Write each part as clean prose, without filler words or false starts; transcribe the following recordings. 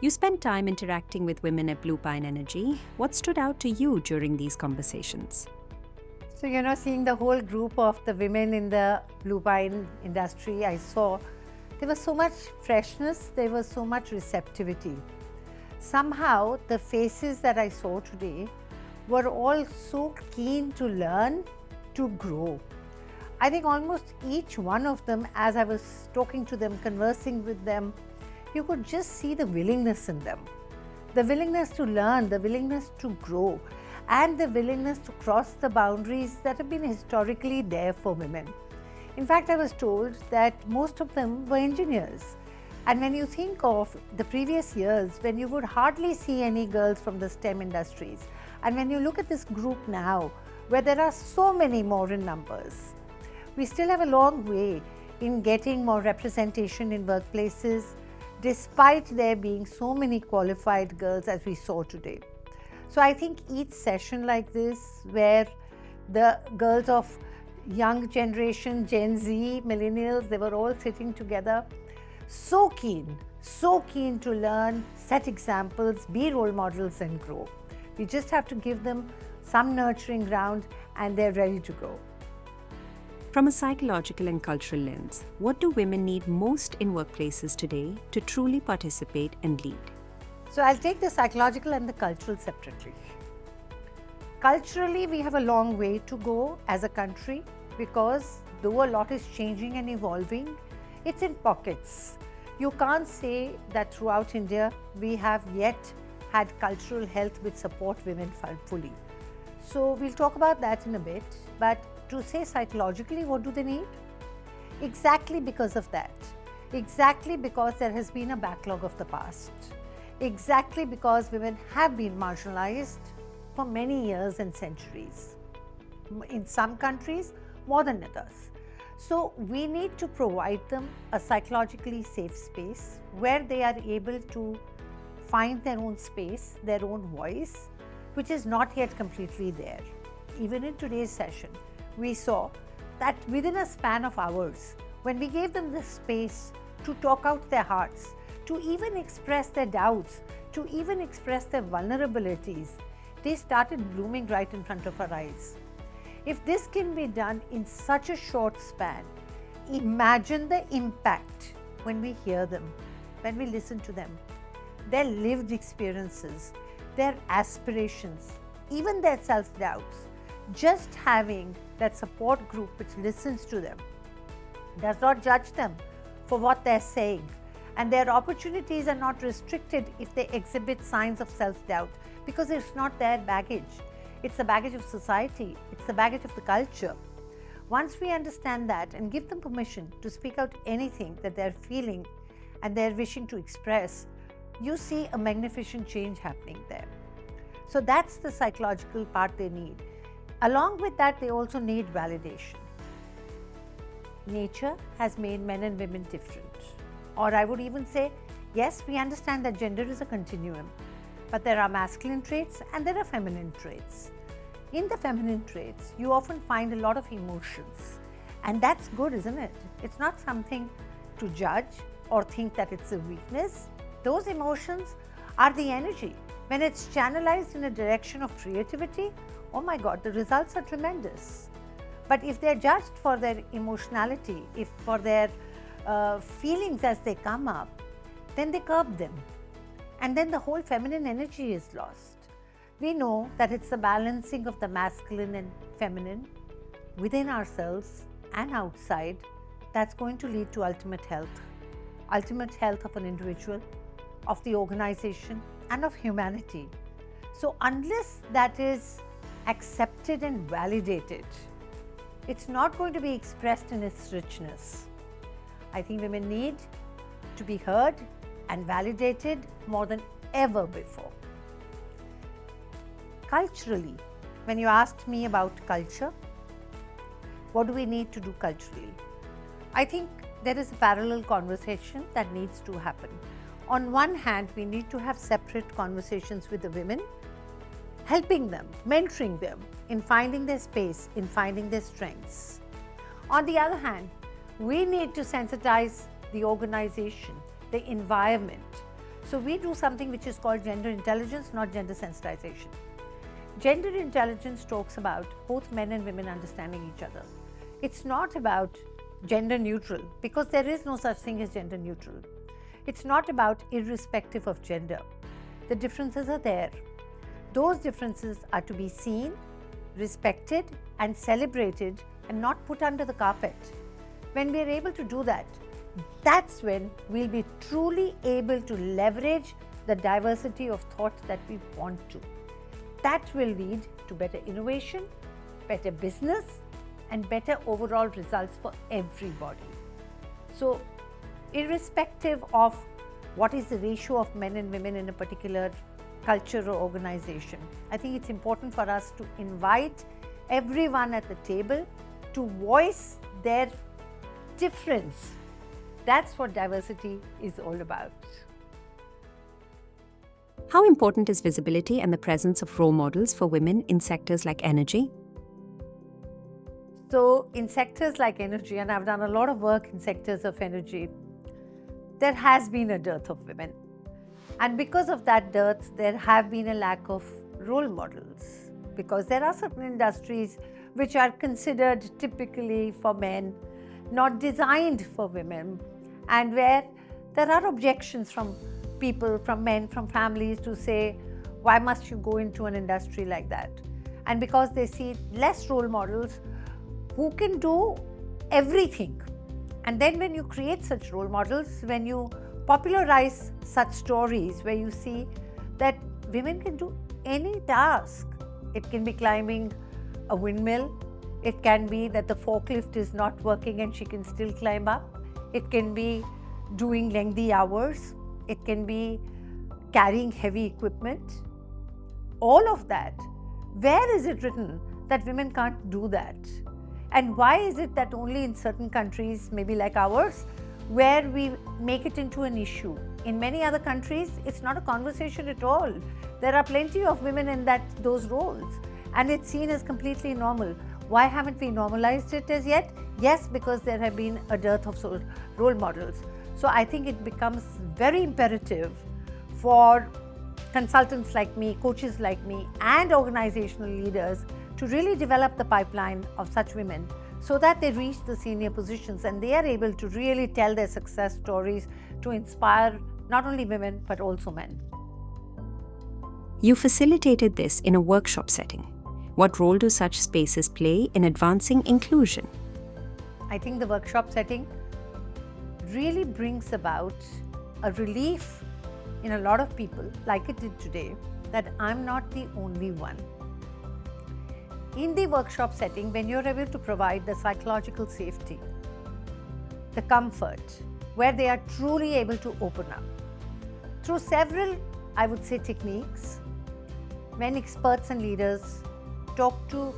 You spent time interacting with women at BluPine Energy. What stood out to you during these conversations? So, seeing the whole group of the women in the BluPine industry, I saw there was so much freshness, there was so much receptivity. Somehow, the faces that I saw today were all so keen to learn, to grow. I think almost each one of them, as I was talking to them, conversing with them, you could just see the willingness in them. The willingness to learn, the willingness to grow, and the willingness to cross the boundaries that have been historically there for women. In fact, I was told that most of them were engineers. And when you think of the previous years, when you would hardly see any girls from the STEM industries, and when you look at this group now, where there are so many more in numbers, we still have a long way in getting more representation in workplaces, despite there being so many qualified girls as we saw today. So I think each session like this, where the girls of young generation, Gen Z, millennials, they were all sitting together, so keen to learn, set examples, be role models and grow. We just have to give them some nurturing ground and they're ready to go. From a psychological and cultural lens, what do women need most in workplaces today to truly participate and lead? So I'll take the psychological and the cultural separately. Culturally, we have a long way to go as a country because though a lot is changing and evolving, it's in pockets. You can't say that throughout India we have yet had cultural health which support women fully. So we'll talk about that in a bit, but to say psychologically what do they need? Exactly because of that. Exactly because there has been a backlog of the past. Exactly because women have been marginalized for many years and centuries. In some countries, more than others. So we need to provide them a psychologically safe space where they are able to find their own space, their own voice, which is not yet completely there. Even in today's session, we saw that within a span of hours, when we gave them the space to talk out their hearts, to even express their doubts, to even express their vulnerabilities, they started blooming right in front of our eyes. If this can be done in such a short span, imagine the impact when we hear them, when we listen to them, their lived experiences, their aspirations, even their self-doubts. Just having that support group which listens to them, does not judge them for what they're saying, and their opportunities are not restricted if they exhibit signs of self-doubt, because it's not their baggage. It's the baggage of society, it's the baggage of the culture. Once we understand that and give them permission to speak out anything that they're feeling and they're wishing to express, you see a magnificent change happening there. So that's the psychological part they need. Along with that, they also need validation. Nature has made men and women different. Or I would even say, yes, we understand that gender is a continuum, but there are masculine traits and there are feminine traits. In the feminine traits, you often find a lot of emotions, and that's good, isn't it? It's not something to judge or think that it's a weakness. Those emotions are the energy. When it's channelized in a direction of creativity, oh my God, the results are tremendous. But if they're judged for their emotionality, if for their feelings as they come up, then they curb them. And then the whole feminine energy is lost. We know that it's the balancing of the masculine and feminine within ourselves and outside that's going to lead to ultimate health of an individual, of the organization, and of humanity. So unless that is accepted and validated, it's not going to be expressed in its richness. I think women need to be heard and validated more than ever before. Culturally, when you asked me about culture, what do we need to do culturally? I think there is a parallel conversation that needs to happen. On one hand, we need to have separate conversations with the women, helping them, mentoring them in finding their space, in finding their strengths. On the other hand, we need to sensitize the organization, the environment, So we do something which is called gender intelligence, not gender sensitization. Gender intelligence talks about both men and women understanding each other. It's not about gender neutral, because there is no such thing as gender neutral. It's not about irrespective of gender. The differences are there. Those differences are to be seen, respected, and celebrated, and not put under the carpet. When we are able to do that, that's when we'll be truly able to leverage the diversity of thought that we want to. That will lead to better innovation, better business, and better overall results for everybody. So, irrespective of what is the ratio of men and women in a particular culture or organization, I think it's important for us to invite everyone at the table to voice their difference. That's what diversity is all about. How important is visibility and the presence of role models for women in sectors like energy? So, in sectors like energy, and I've done a lot of work in sectors of energy, there has been a dearth of women. And because of that dearth, there have been a lack of role models. Because there are certain industries which are considered typically for men, not designed for women, and where there are objections from people, from men, from families to say, why must you go into an industry like that? And because they see less role models who can do everything. And then when you create such role models, when you popularize such stories where you see that women can do any task, it can be climbing a windmill, it can be that the forklift is not working and she can still climb up, it can be doing lengthy hours, it can be carrying heavy equipment. All of that, where is it written that women can't do that? And why is it that only in certain countries, maybe like ours, where we make it into an issue? In many other countries, it's not a conversation at all. There are plenty of women in those roles, and it's seen as completely normal. Why haven't we normalized it as yet? Yes, because there have been a dearth of role models. So I think it becomes very imperative for consultants like me, coaches like me, and organizational leaders to really develop the pipeline of such women so that they reach the senior positions and they are able to really tell their success stories to inspire not only women but also men. You facilitated this in a workshop setting. What role do such spaces play in advancing inclusion? I think the workshop setting really brings about a relief in a lot of people, like it did today, that I'm not the only one. In the workshop setting, when you're able to provide the psychological safety, the comfort, where they are truly able to open up, through several, I would say, techniques, when experts and leaders talk to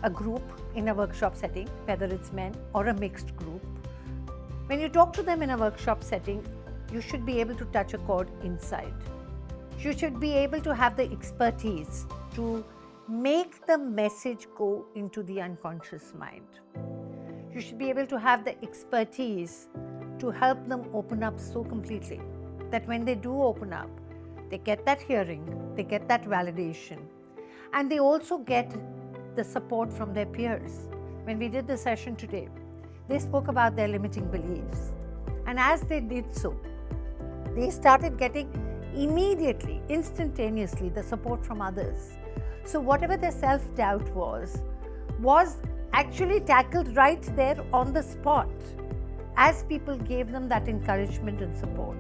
a group in a workshop setting, whether it's men or a mixed group, when you talk to them in a workshop setting, you should be able to touch a chord inside. You should be able to have the expertise to make the message go into the unconscious mind. You should be able to have the expertise to help them open up so completely that when they do open up, they get that hearing, they get that validation, and they also get the support from their peers. When we did the session today, they spoke about their limiting beliefs. And as they did so, they started getting immediately, instantaneously, the support from others. So whatever their self-doubt was actually tackled right there on the spot as people gave them that encouragement and support.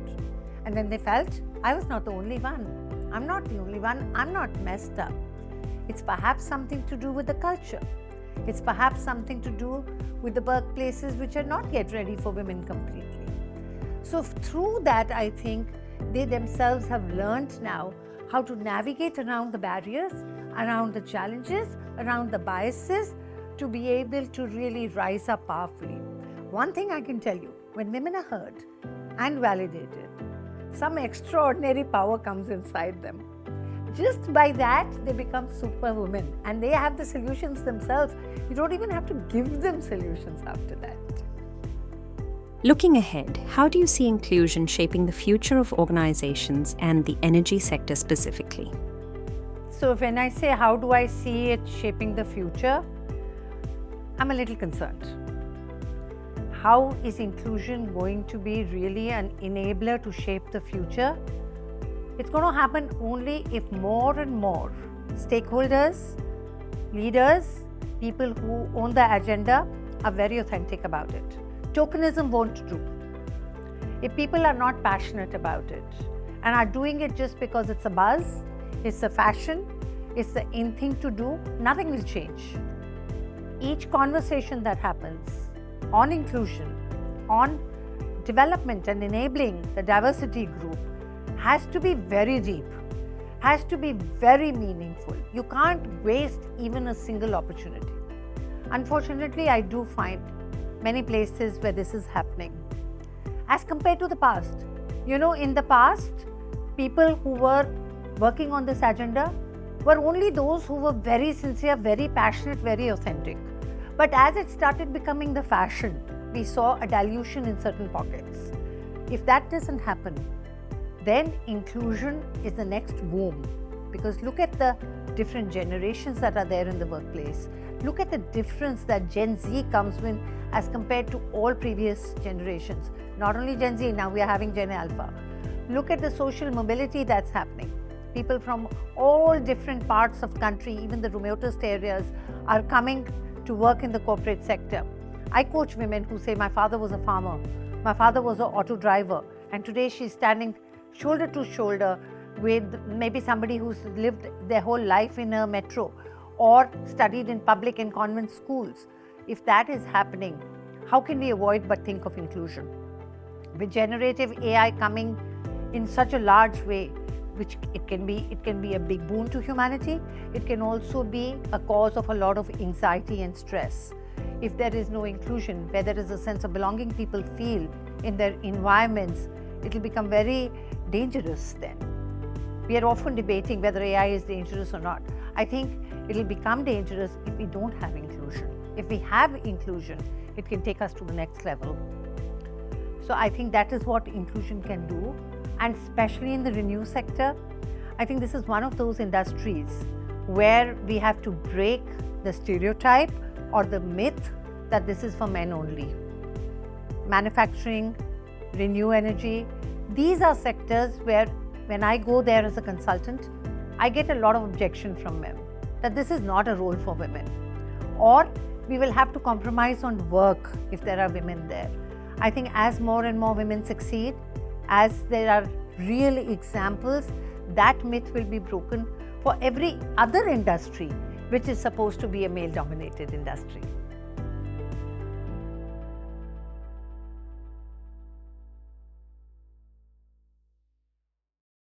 And then they felt, I was not the only one. I'm not the only one. I'm not messed up. It's perhaps something to do with the culture. It's perhaps something to do with the workplaces which are not yet ready for women completely. So through that, I think they themselves have learned now how to navigate around the barriers, around the challenges, around the biases, to be able to really rise up powerfully. One thing I can tell you, when women are heard and validated, some extraordinary power comes inside them. Just by that, they become superwomen and they have the solutions themselves. You don't even have to give them solutions after that. Looking ahead, how do you see inclusion shaping the future of organizations and the energy sector specifically? So when I say how do I see it shaping the future, I'm a little concerned. How is inclusion going to be really an enabler to shape the future? It's going to happen only if more and more stakeholders, leaders, people who own the agenda are very authentic about it. Tokenism won't do. If people are not passionate about it and are doing it just because it's a buzz, it's a fashion, it's the in thing to do, nothing will change. Each conversation that happens on inclusion, on development and enabling the diversity group has to be very deep, has to be very meaningful. You can't waste even a single opportunity. Unfortunately, I do find many places where this is happening. As compared to the past, in the past, people who were working on this agenda were only those who were very sincere, very passionate, very authentic. But as it started becoming the fashion, we saw a dilution in certain pockets. If that doesn't happen, then inclusion is the next boom. Because look at the different generations that are there in the workplace. Look at the difference that Gen Z comes with as compared to all previous generations. Not only Gen Z, now we are having Gen Alpha. Look at the social mobility that's happening. People from all different parts of the country, even the remotest areas, are coming to work in the corporate sector. I coach women who say, my father was a farmer, my father was an auto driver, and today she's standing shoulder to shoulder with maybe somebody who's lived their whole life in a metro or studied in public and convent schools. If that is happening, how can we avoid but think of inclusion? With generative AI coming in such a large way, which it can be a big boon to humanity, it can also be a cause of a lot of anxiety and stress. If there is no inclusion, where there is a sense of belonging people feel in their environments, it will become very dangerous then. We are often debating whether AI is dangerous or not. I think it will become dangerous if we don't have inclusion. If we have inclusion, it can take us to the next level. So I think that is what inclusion can do. And especially in the renew sector, I think this is one of those industries where we have to break the stereotype or the myth that this is for men only. Manufacturing, renew energy, these are sectors where when I go there as a consultant, I get a lot of objection from men that this is not a role for women. Or we will have to compromise on work if there are women there. I think as more and more women succeed, as there are real examples, that myth will be broken for every other industry which is supposed to be a male-dominated industry.